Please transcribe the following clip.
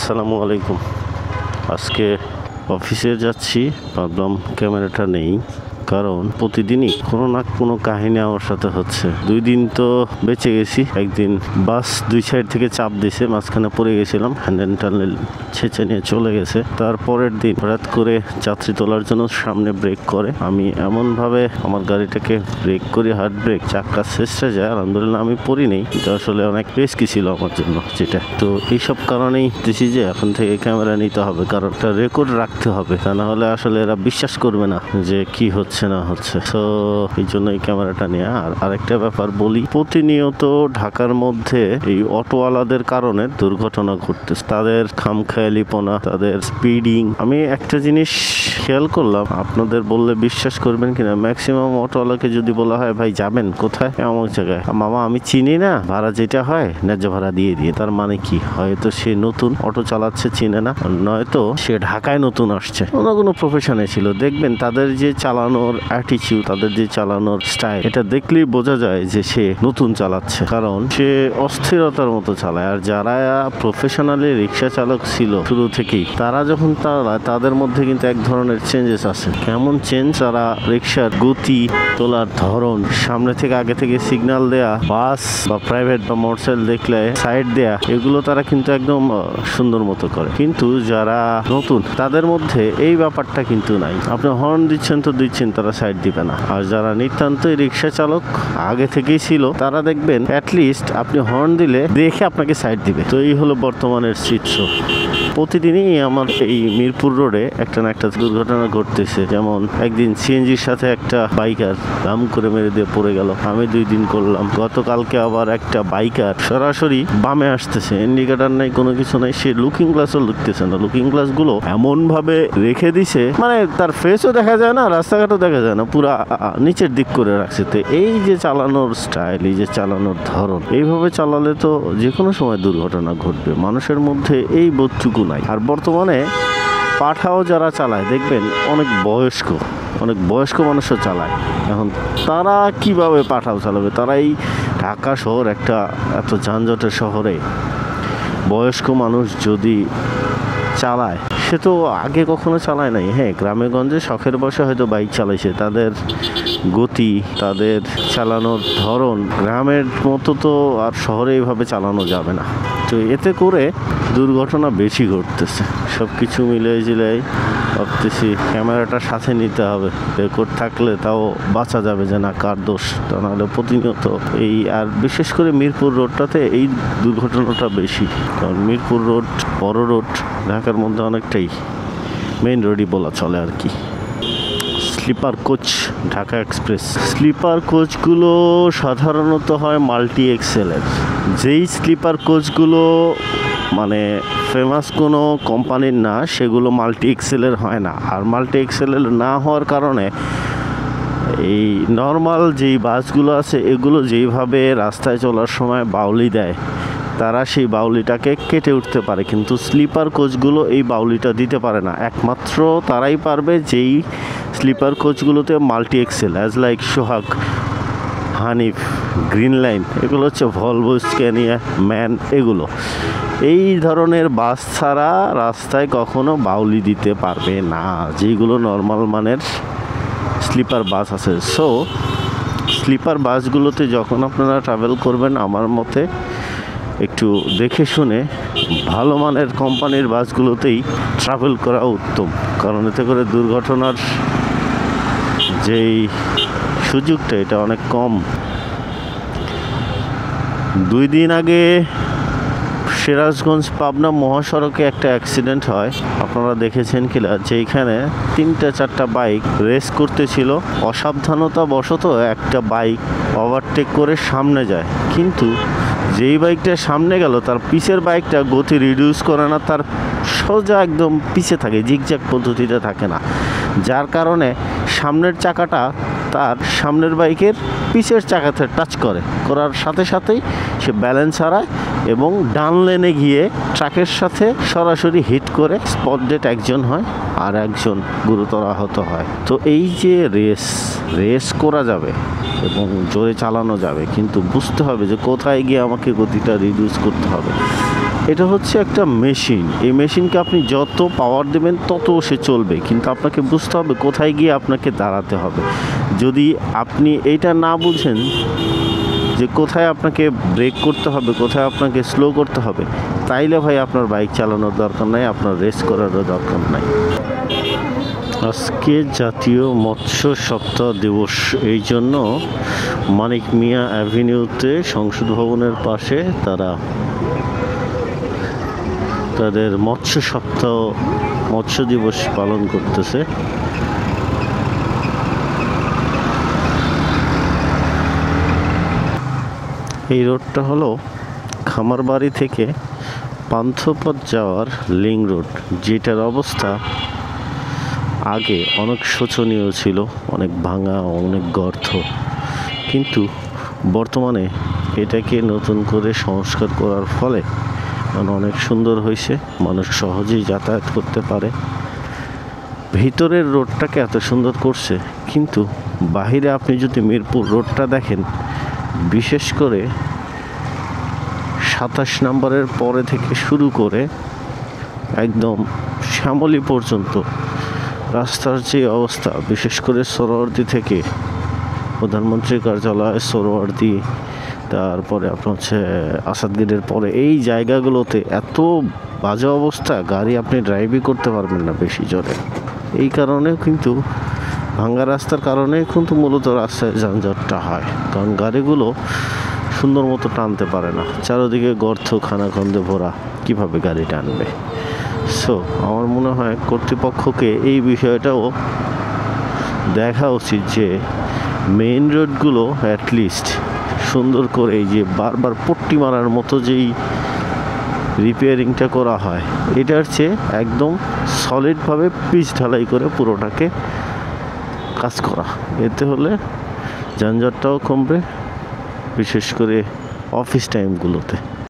আসসালামু আলাইকুম। আজকে অফিসে যাচ্ছি, ভাবলাম ক্যামেরাটা নেই, কারণ প্রতিদিনই কোনো না কোনো কাহিনী আমার সাথে হচ্ছে। 2 দিন তো বেঁচে গেছি। একদিন বাস 2 সাইড থেকে চাপ দিছে, মাঝখানে পড়ে গেছিলাম, হ্যান্ডেল টানেল ছেঁচে নিয়ে চলে গেছে। তারপরের দিন হঠাৎ করে যাত্রী তোলার জন্য সামনে ব্রেক করে, আমি এমনভাবে আমার গাড়িটাকে ব্রেক করি, হার্ড ব্রেক, চাক্কা ছেঁচড়ে যায়। আলহামদুলিল্লাহ আমি পড়ি নেই, এটা আসলে অনেক রিস্কি ছিল আমার জন্য। যেটা তো এইসব কারণেই দেখছি যে এখন থেকে ক্যামেরা নিতে হবে, কারণ একটা রেকর্ড রাখতে হবে, তা না হলে আসলে এরা বিশ্বাস করবে না যে কি হচ্ছে না হচ্ছে। তো এই জন্য এই ক্যামেরাটা নেওয়া। আর আরেকটা ব্যাপার বলি, প্রতিনিয়ত ঢাকার মধ্যে এই অটোওয়ালাদের কারণে দুর্ঘটনা ঘটতেছে। তাদের খামখেয়ালিপনা, তাদের স্পিডিং। আমি একটা জিনিস খেয়াল করলাম, আপনাদের বললে বিশ্বাস করবেন কিনা, ম্যাক্সিমাম অটোওয়ালাকে যদি বলা হয় ভাই যাবেন কোথায়, এমন জায়গায়, মামা আমি চিনি না, ভাড়া যেটা হয় ন্যায্য ভাড়া দিয়ে দিয়ে। তার মানে কি, হয়তো সে নতুন অটো চালাচ্ছে, চিনে না, নয়তো সে ঢাকায় নতুন আসছে, অন্য কোনো প্রফেশনে ছিল। দেখবেন তাদের যে চালানোর অ্যাটিটিউড, তাদের যে চালানোর স্টাইল, এটা দেখলেই বোঝা যায় যে সে নতুন চালাচ্ছে, কারণ সে অস্থিরতার মতো চালায়। আর যারা প্রফেশনালি রিক্সা চালক ছিল শুরু থেকেই, তারা যখন চালায় তাদের মধ্যে কিন্তু এক ধরনের চেঞ্জেস আছে। কেমন চেঞ্জ? তারা রিক্সার গতি, তোলার ধরন, সামনে থেকে আগে থেকে সিগন্যাল দেয়া, বাস বা প্রাইভেট বা মোটরসাইকেল দেখলে সাইড দেয়া, এগুলো তারা কিন্তু একদম সুন্দর মতো করে। কিন্তু যারা নতুন তাদের মধ্যে এই ব্যাপারটা কিন্তু নাই। আপনি হর্ন দিচ্ছেন তো দিচ্ছেন, তারা সাইড দিবে না। আর যারা নিতান্তই রিক্সা চালক আগে থেকেই ছিল, তারা দেখবেন অ্যাটলিস্ট আপনি হর্ন দিলে দেখে আপনাকে সাইড দিবে। তো এই হলো বর্তমানের চিত্র। প্রতিদিনই আমার এই মিরপুর রোডে একটা না একটা দুর্ঘটনা ঘটতেছে। যেমন একদিন সিএনজির সাথে একটা বাইকার দাম করে মেরে দিয়ে পড়ে গেল, আমি 2 দিন করলাম। গতকালকে আবার একটা বাইকার সরাসরি বামে আসতেছে, ইন্ডিকেটার নাই, কোনো কিছু নাই, সে লুকিং গ্লাসও লুকতেছে না। লুকিং গ্লাস গুলো এমন ভাবে রেখে দিছে, মানে তার ফেসও দেখা যায় না, রাস্তাঘাটও দেখা যায় না, পুরা নিচের দিক করে রাখছে। তো এই যে চালানোর স্টাইল, এই যে চালানোর ধরন, এইভাবে চালালে তো যে কোনো সময় দুর্ঘটনা ঘটবে। মানুষের মধ্যে এই বোধটুকু নাই। আর বর্তমানে পাঠাও যারা চালায় দেখবেন অনেক বয়স্ক মানুষও চালায়। এখন তারা কিভাবে পাঠাও চালাবে? তারা এই ঢাকা শহর, একটা এত যানজটের শহরে বয়স্ক মানুষ যদি চালায়, সে তো আগে কখনো চালায় নাই। হ্যাঁ, গ্রামে গঞ্জে শখের বসে হয়তো বাইক চালাইছে, তাদের গতি, তাদের চালানোর ধরন গ্রামের মতো তো আর শহরে এইভাবে চালানো যাবে না। তো এতে করে দুর্ঘটনা বেশি ঘটতেছে। সব কিছু মিলিয়ে জিলাই ভাবতেছি ক্যামেরাটা সাথে নিতে হবে, রেকর্ড থাকলে তাও বাঁচা যাবে যে না কার দোষ। তা নাহলে প্রতিনিয়ত এই, আর বিশেষ করে মিরপুর রোডটাতে এই দুর্ঘটনাটা বেশি, কারণ মিরপুর রোড বড় রোড, ঢাকার মধ্যে অনেকটাই মেইন রোডই বলা চলে আর কি। Sleeper coach, Dhaka express sleeper কোচগুলো সাধারণত হয় মাল্টি এক্সেলের। যেই স্লিপার কোচগুলো মানে ফেমাস কোনো কোম্পানির না, সেগুলো মাল্টি এক্সেলের হয় না। আর মাল্টি এক্সেলের না হওয়ার কারণে এই নর্মাল যেই বাসগুলো আছে, এগুলো যেইভাবে রাস্তায় চলার সময় বাউলি দেয়, তারা সেই বাউলিটাকে কেটে উঠতে পারে, কিন্তু স্লিপার কোচগুলো এই বাউলিটা দিতে পারে না। একমাত্র তারাই পারবে যেই স্লিপার কোচগুলোতে multi axle, as like Sohag, Hanif, green line, এগুলো হচ্ছে ভলভো, স্ক্যানিয়া, ম্যান, এগুলো এই ধরনের বাস ছাড়া রাস্তায় কখনো বাউলি দিতে পারবে না, যেগুলো নর্মাল মানের স্লিপার বাস আছে। সো স্লিপার বাসগুলোতে যখন আপনারা ট্রাভেল করবেন, আমার মতে একটু দেখে শুনে ভালো মানের কোম্পানির বাসগুলোতেই ট্রাভেল করা উত্তম, কারণ এতে করে দুর্ঘটনার যেই সুযোগটা, এটা অনেক কম। 2 দিন আগে সিরাজগঞ্জ পাবনা মহাসড়কে একটা অ্যাক্সিডেন্ট হয়, আপনারা দেখেছেন কিনা, যেখানে 3-4টা বাইক রেস করতেছিল। অসাবধানতা বশত একটা বাইক ওভারটেক করে সামনে যায়, কিন্তু যেই বাইকটা সামনে গেল, তার পিছের বাইকটা গতি রিডিউস করে না, তার সোজা একদম পিছে থাকে, জিগজ্যাগ পদ্ধতিতে থাকে না, যার কারণে সামনের চাকাটা তার সামনের বাইকের পিছের চাকাতে টাচ করার সাথে সাথেই সে ব্যালেন্স হারায় এবং ডান লেনে গিয়ে ট্রাকের সাথে সরাসরি হিট করে স্পট ডেড একজন হয়, আর একজন গুরুতর আহত হয়। তো এই যে রেস করা যাবে এবং জোরে চালানো যাবে, কিন্তু বুঝতে হবে যে কোথায় গিয়ে আমাকে গতিটা রিডিউস করতে হবে। এটা হচ্ছে একটা মেশিন। এই মেশিনকে আপনি যত পাওয়ার দেবেন তত সে চলবে, কিন্তু আপনাকে বুঝতে হবে কোথায় গিয়ে আপনাকে দাঁড়াতে হবে। যদি আপনি এইটা না বুঝেন যে কোথায় আপনাকে ব্রেক করতে হবে, কোথায় আপনাকে স্লো করতে হবে, তাইলে ভাই আপনার বাইক চালানোর দরকার নাই, আপনার রেস করারও দরকার নাই। আজকে জাতীয় মৎস্য সপ্তাহ দিবস, এই জন্য মানিক মিয়া অ্যাভিনিউতে সংসদ ভবনের পাশে তারা তাদের মৎস্য সপ্তাহ, মৎস্য দিবস পালন করতেছে। এই রোডটা হলো খামারবাড়ি থেকে পান্থপথ যাওয়ার লিং রোড, যেটার অবস্থা আগে অনেক শোচনীয় ছিল, অনেক ভাঙা, অনেক গর্ত, কিন্তু বর্তমানে এটাকে নতুন করে সংস্কার করার ফলে অনেক সুন্দর হয়েছে, মানুষ সহজেই যাতায়াত করতে পারে। ভিতরের রোডটাকে এত সুন্দর করছে, কিন্তু বাহিরে আপনি যদি মিরপুর রোডটা দেখেন, বিশেষ করে 27 নম্বরের পরে থেকে শুরু করে একদম শ্যামলী পর্যন্ত রাস্তার যে অবস্থা, বিশেষ করে সোহরাওয়ার্দী থেকে প্রধানমন্ত্রীর কার্যালয়, সোহরাওয়ার্দী, তারপরে আপনার হচ্ছে আসাদ গেটের পরে, এই জায়গাগুলোতে এত বাজে অবস্থা, গাড়ি আপনি ড্রাইভই করতে পারবেন না বেশি জোরে। এই কারণে কিন্তু ভাঙ্গা রাস্তার কারণে কিন্তু মূলত রাস্তায় যানজটটা হয়, কারণ গাড়িগুলো সুন্দর মতো টানতে পারে না, চারদিকে গর্ত খানাখন্দে ভরা, কিভাবে গাড়ি টানবে। সো আমার মনে হয় কর্তৃপক্ষকে এই বিষয়টাও দেখা উচিত যে মেইন রোডগুলো অ্যাটলিস্ট সুন্দর করে, এই যে বারবার পট্টি মারার মতো যেই রিপেয়ারিংটা করা হয়, এটার চেয়ে একদম সলিডভাবে পিচ ঢালাই করে পুরোটাকে কাজ করা, এতে হলে যানজটটাও কমবে, বিশেষ করে অফিস টাইমগুলোতে।